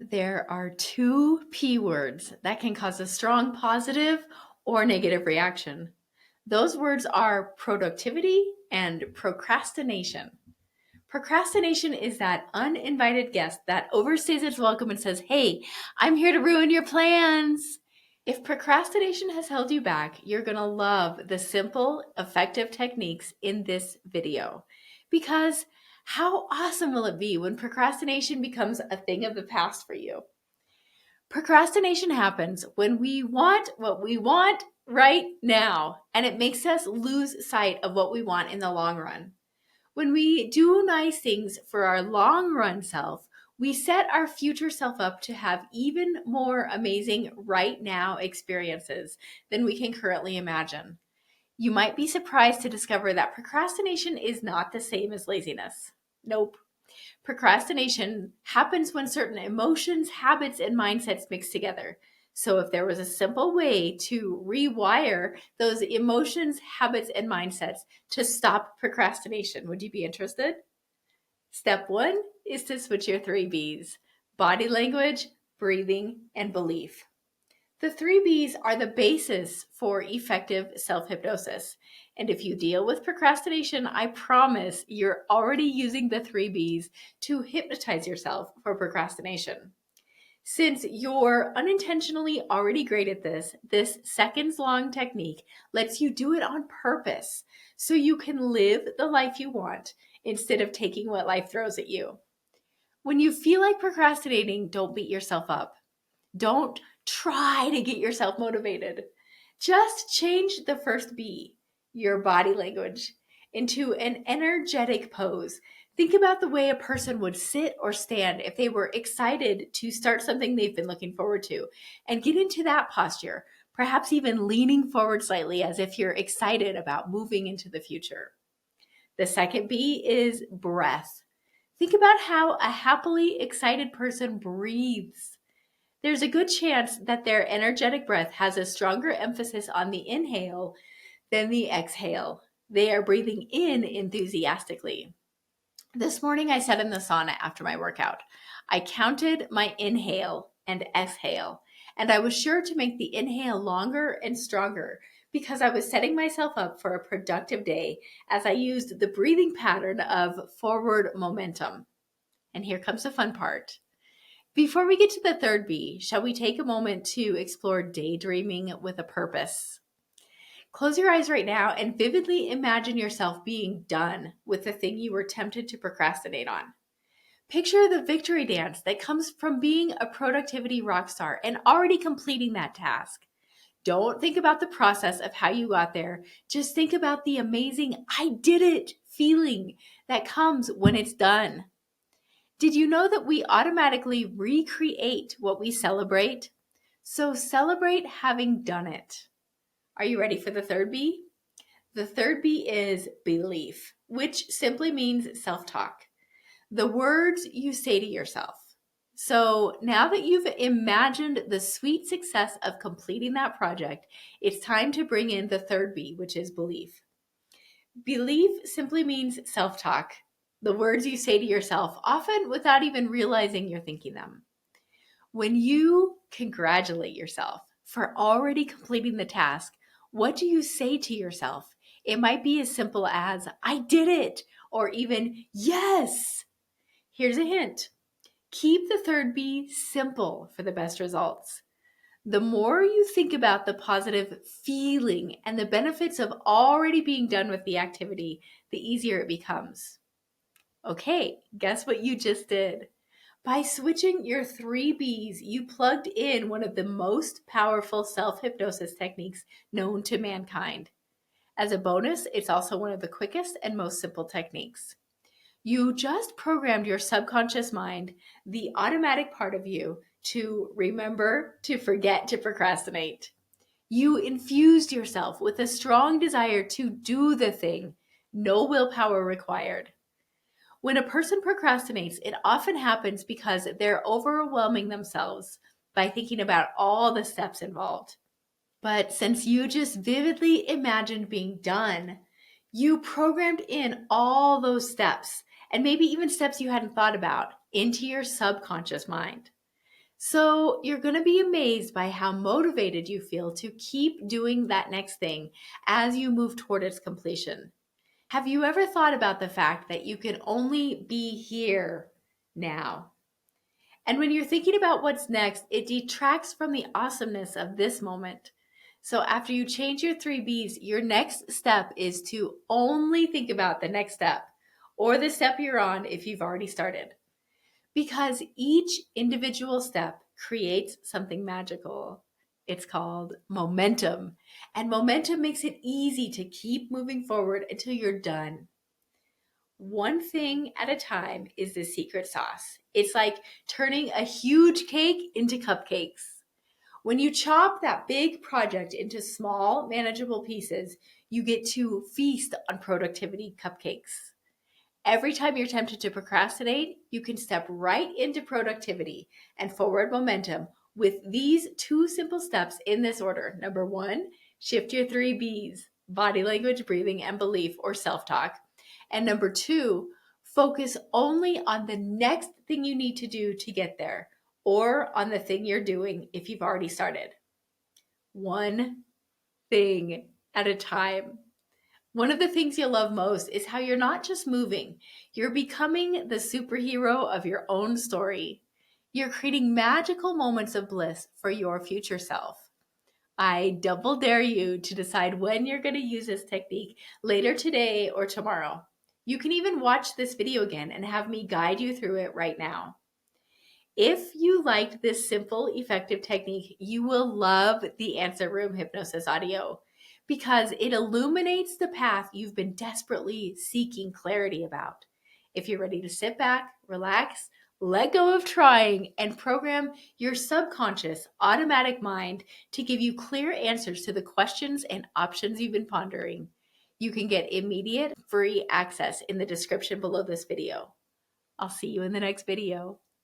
There are two P words that can cause a strong positive or negative reaction. Those words are productivity and procrastination. Procrastination is that uninvited guest that overstays its welcome and says, "Hey, I'm here to ruin your plans." If procrastination has held you back, you're going to love the simple, effective techniques in this video. Because how awesome will it be when procrastination becomes a thing of the past for you? Procrastination happens when we want what we want right now, and it makes us lose sight of what we want in the long run. When we do nice things for our long run self, we set our future self up to have even more amazing right now experiences than we can currently imagine. You might be surprised to discover that procrastination is not the same as laziness. Nope. Procrastination happens when certain emotions, habits, and mindsets mix together. So, if there was a simple way to rewire those emotions, habits, and mindsets to stop procrastination, would you be interested? Step one is to switch your three B's: body language, breathing, and belief. The three B's are the basis for effective self hypnosis. And if you deal with procrastination, I promise you're already using the three B's to hypnotize yourself for procrastination. Since you're unintentionally already great at this seconds long technique lets you do it on purpose so you can live the life you want instead of taking what life throws at you. When you feel like procrastinating, don't beat yourself up. Don't try to get yourself motivated. Just change the first B, your body language, into an energetic pose. Think about the way a person would sit or stand if they were excited to start something they've been looking forward to, and get into that posture, perhaps even leaning forward slightly as if you're excited about moving into the future. The second B is breath. Think about how a happily excited person breathes. There's a good chance that their energetic breath has a stronger emphasis on the inhale than the exhale. They are breathing in enthusiastically. This morning, I sat in the sauna after my workout. I counted my inhale and exhale, and I was sure to make the inhale longer and stronger because I was setting myself up for a productive day as I used the breathing pattern of forward momentum. And here comes the fun part. Before we get to the third B, shall we take a moment to explore daydreaming with a purpose? Close your eyes right now and vividly imagine yourself being done with the thing you were tempted to procrastinate on. Picture the victory dance that comes from being a productivity rock star and already completing that task. Don't think about the process of how you got there. Just think about the amazing "I did it" feeling that comes when it's done. Did you know that we automatically recreate what we celebrate? So celebrate having done it. Are you ready for the third B? The third B is belief, which simply means self talk. The words you say to yourself. So now that you've imagined the sweet success of completing that project, it's time to bring in the third B, which is belief. Belief simply means self talk, the words you say to yourself, often without even realizing you're thinking them. When you congratulate yourself for already completing the task, what do you say to yourself? It might be as simple as, "I did it," or even, "Yes." Here's a hint: keep the third B simple for the best results. The more you think about the positive feeling and the benefits of already being done with the activity, the easier it becomes. Okay, guess what you just did? By switching your three B's, you plugged in one of the most powerful self hypnosis techniques known to mankind. As a bonus, it's also one of the quickest and most simple techniques. You just programmed your subconscious mind, the automatic part of you, to remember to forget to procrastinate. You infused yourself with a strong desire to do the thing, no willpower required. When a person procrastinates, it often happens because they're overwhelming themselves by thinking about all the steps involved. But since you just vividly imagined being done, you programmed in all those steps and maybe even steps you hadn't thought about into your subconscious mind. So you're going to be amazed by how motivated you feel to keep doing that next thing as you move toward its completion. Have you ever thought about the fact that you can only be here now? And when you're thinking about what's next, it detracts from the awesomeness of this moment. So after you change your 3 B's, your next step is to only think about the next step or the step you're on if you've already started. Because each individual step creates something magical. It's called momentum. And momentum makes it easy to keep moving forward until you're done. One thing at a time is the secret sauce. It's like turning a huge cake into cupcakes. When you chop that big project into small, manageable pieces, you get to feast on productivity cupcakes. Every time you're tempted to procrastinate, you can step right into productivity and forward momentum with these 2 simple steps in this order. Number 1, shift your 3 B's: body language, breathing, and belief, or self talk. And number 2, focus only on the next thing you need to do to get there, or on the thing you're doing if you've already started. One thing at a time. One of the things you'll love most is how you're not just moving, you're becoming the superhero of your own story. You're creating magical moments of bliss for your future self. I double dare you to decide when you're going to use this technique, later today or tomorrow. You can even watch this video again and have me guide you through it right now. If you liked this simple, effective technique, you will love the Answer Room Hypnosis audio because it illuminates the path you've been desperately seeking clarity about. If you're ready to sit back, relax, let go of trying, and program your subconscious automatic mind to give you clear answers to the questions and options you've been pondering, you can get immediate free access in the description below this video. I'll see you in the next video.